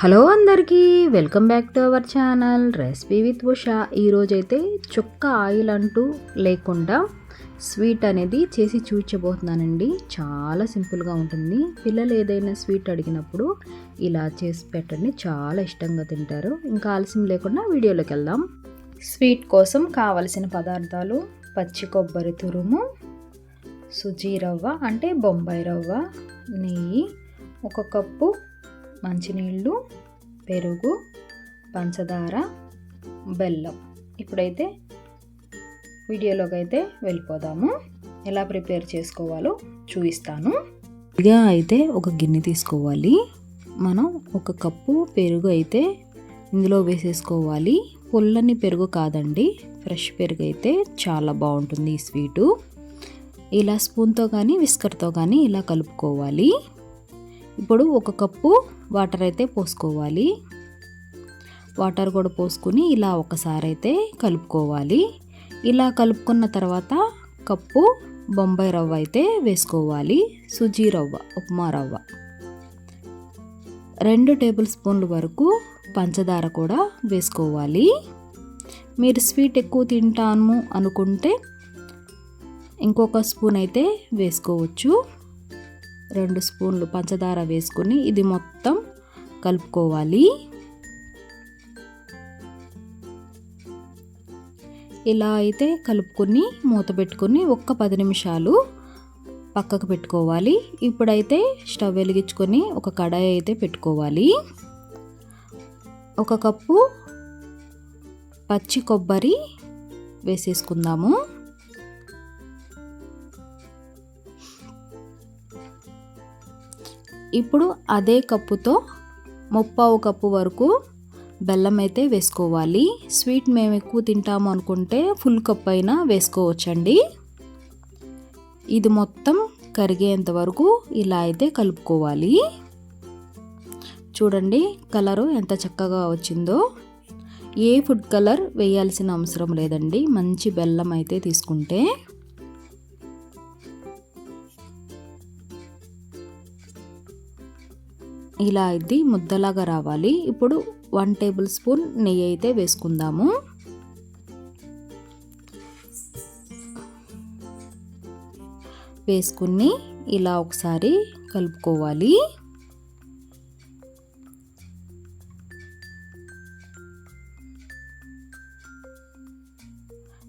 Hello అందరికీ, welcome back to our channel recipe with Usha. ఈరోజైతే చుక్క ఆయిల్ అంటూ లేకుండా స్వీట్ అనేది చేసి చూపించబోతున్నానండి. చాలా సింపుల్గా ఉంటుంది. పిల్లలు ఏదైనా స్వీట్ అడిగినప్పుడు ఇలా చేసి పెట్టండి, చాలా ఇష్టంగా తింటారు. ఇంకా ఆలస్యం లేకుండా వీడియోలోకి వెళ్దాం. స్వీట్ కోసం కావలసిన పదార్థాలు: పచ్చి కొబ్బరి తురుము, సుజీ రవ్వ అంటే బొంబాయి రవ్వ, నెయ్యి, 1 కప్పు మంచినీళ్ళు, పెరుగు, పంచదార, బెల్లం. ఇప్పుడైతే వీడియోలోకి అయితే వెళ్ళిపోదాము. ఎలా ప్రిపేర్ చేసుకోవాలో చూపిస్తాను. ఇక అయితే ఒక గిన్నె తీసుకోవాలి. మనం 1 కప్పు పెరుగు అయితే ఇందులో వేసేసుకోవాలి. పుల్లని పెరుగు కాదండి, ఫ్రెష్ పెరుగు అయితే చాలా బాగుంటుంది ఈ స్వీటు. ఇలా స్పూన్తో కానీ విస్కర్తో కానీ ఇలా కలుపుకోవాలి. ఇప్పుడు 1 కప్పు వాటర్ అయితే పోసుకోవాలి. వాటర్ కూడా పోసుకుని ఇలా ఒకసారి అయితే కలుపుకోవాలి. ఇలా కలుపుకున్న తర్వాత కప్పు బొంబాయి రవ్వ అయితే వేసుకోవాలి. సుజీ రవ్వ, ఉప్మా రవ్వ, 2 టేబుల్ స్పూన్ల వరకు పంచదార కూడా వేసుకోవాలి. మీరు స్వీట్ ఎక్కువ తింటాను అనుకుంటే ఇంకొక స్పూన్ అయితే వేసుకోవచ్చు. 2 స్పూన్లు పంచదార వేసుకుని ఇది మొత్తం కలుపుకోవాలి. ఇలా అయితే కలుపుకొని మూత పెట్టుకొని 10 నిమిషాలు పక్కకు పెట్టుకోవాలి. ఇప్పుడైతే స్టవ్ వెలిగించుకొని ఒక కడాయి అయితే పెట్టుకోవాలి. 1 కప్పు పచ్చి కొబ్బరి వేసేసుకుందాము. ఇప్పుడు అదే కప్పుతో 1/4 కప్పు వరకు బెల్లం అయితే వేసుకోవాలి. స్వీట్ మేము ఎక్కువ తింటాము అనుకుంటే ఫుల్ కప్ అయినా వేసుకోవచ్చండి. ఇది మొత్తం కరిగేంత వరకు ఇలా అయితే కలుపుకోవాలి. చూడండి కలరు ఎంత చక్కగా వచ్చిందో. ఏ ఫుడ్ కలర్ వేయాల్సిన అవసరం లేదండి, మంచి బెల్లం అయితే తీసుకుంటే. ఇలా ఇది ముద్దలాగా రావాలి. ఇప్పుడు 1 టేబుల్ స్పూన్ నెయ్యి అయితే వేసుకుందాము. వేసుకుని ఇలా ఒకసారి కలుపుకోవాలి.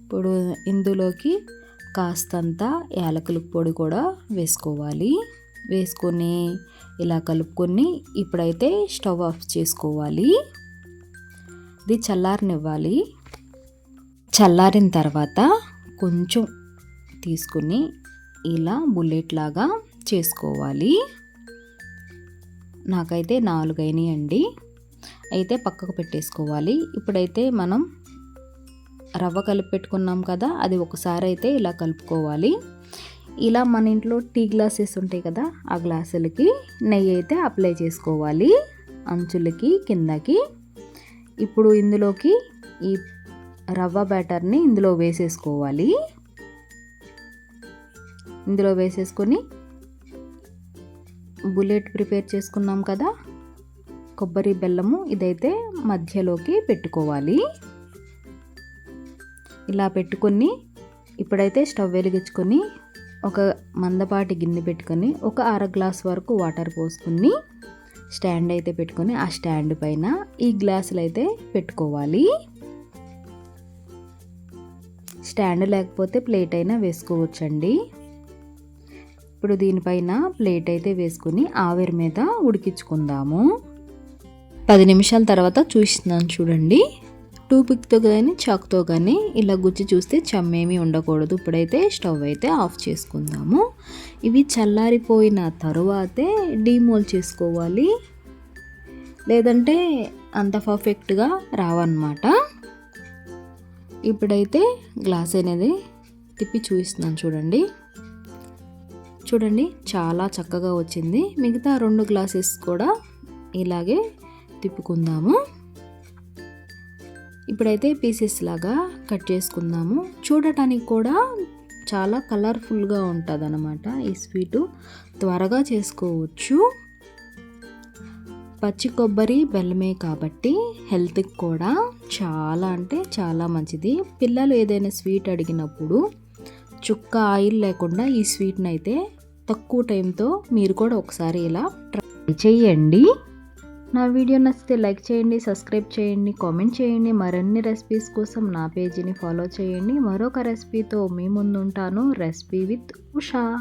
ఇప్పుడు ఇందులోకి కాస్తంత యాలకుల పొడి కూడా వేసుకోవాలి. వేసుకొని ఇలా కలుపుకొని ఇప్పుడైతే స్టవ్ ఆఫ్ చేసుకోవాలి. ఇది చల్లారనివ్వాలి. చల్లారిన తర్వాత కొంచెం తీసుకుని ఇలా బుల్లెట్ లాగా చేసుకోవాలి. నాకైతే 4 అయినాయండి. అయితే పక్కకు పెట్టేసుకోవాలి. ఇప్పుడైతే మనం రవ్వ కలిపి పెట్టుకున్నాం కదా, అది ఒకసారి అయితే ఇలా కలుపుకోవాలి. ఇలా మన ఇంట్లో టీ గ్లాసెస్ ఉంటాయి కదా, ఆ గ్లాసులకి నెయ్యి అయితే అప్లై చేసుకోవాలి, అంచులకి కిందకి. ఇప్పుడు ఇందులోకి ఈ రవ్వ బ్యాటర్ని ఇందులో వేసేసుకోవాలి. ఇందులో వేసేసుకొని బుల్లెట్ ప్రిపేర్ చేసుకున్నాం కదా కొబ్బరి బెల్లము, ఇదైతే మధ్యలోకి పెట్టుకోవాలి. ఇలా పెట్టుకొని ఇప్పుడైతే స్టవ్ వెలిగించుకొని ఒక మందపాటి గిన్నె పెట్టుకొని 1/2 గ్లాస్ వరకు వాటర్ పోసుకుని స్టాండ్ అయితే పెట్టుకొని ఆ స్టాండ్ పైన ఈ గ్లాసులు అయితే పెట్టుకోవాలి. స్టాండ్ లేకపోతే ప్లేట్ అయినా వేసుకోవచ్చండి. ఇప్పుడు దీనిపైన ప్లేట్ అయితే వేసుకుని ఆవిరి మీద ఉడికించుకుందాము. 10 నిమిషాల తర్వాత చూస్తున్నాను చూడండి. టూపిక్తో కానీ చాకుతో కానీ ఇలా గుచ్చి చూస్తే చెమ్మేమీ ఉండకూడదు. ఇప్పుడైతే స్టవ్ అయితే ఆఫ్ చేసుకుందాము. ఇవి చల్లారిపోయిన తరువాతే డీమోల్ చేసుకోవాలి, లేదంటే అంత పర్ఫెక్ట్గా రావన్నమాట. ఇప్పుడైతే గ్లాస్ అనేది తిప్పి చూపిస్తున్నాను చూడండి. చూడండి చాలా చక్కగా వచ్చింది. మిగతా 2 గ్లాసెస్ కూడా ఇలాగే తిప్పుకుందాము. ఇప్పుడైతే పీసెస్ లాగా కట్ చేసుకుందాము. చూడటానికి కూడా చాలా కలర్ఫుల్గా ఉంటుంది అన్నమాట. ఈ స్వీటు త్వరగా చేసుకోవచ్చు. పచ్చి కొబ్బరి బెల్లమే కాబట్టి హెల్త్కి కూడా చాలా అంటే చాలా మంచిది. పిల్లలు ఏదైనా స్వీట్ అడిగినప్పుడు చుక్క ఆయిల్ లేకుండా ఈ స్వీట్ని అయితే తక్కువ టైంతో మీరు కూడా ఒకసారి ఇలా ట్రై చేయండి. నా వీడియో నచ్చితే లైక్ చేయండి, సబ్స్క్రైబ్ చేయండి, కామెంట్ చేయండి. మరిన్ని రెసిపీస్ కోసం నా పేజీని ఫాలో చేయండి. మరొక రెసిపీతో మీ ముందు ఉంటాను. Recipe with Usha.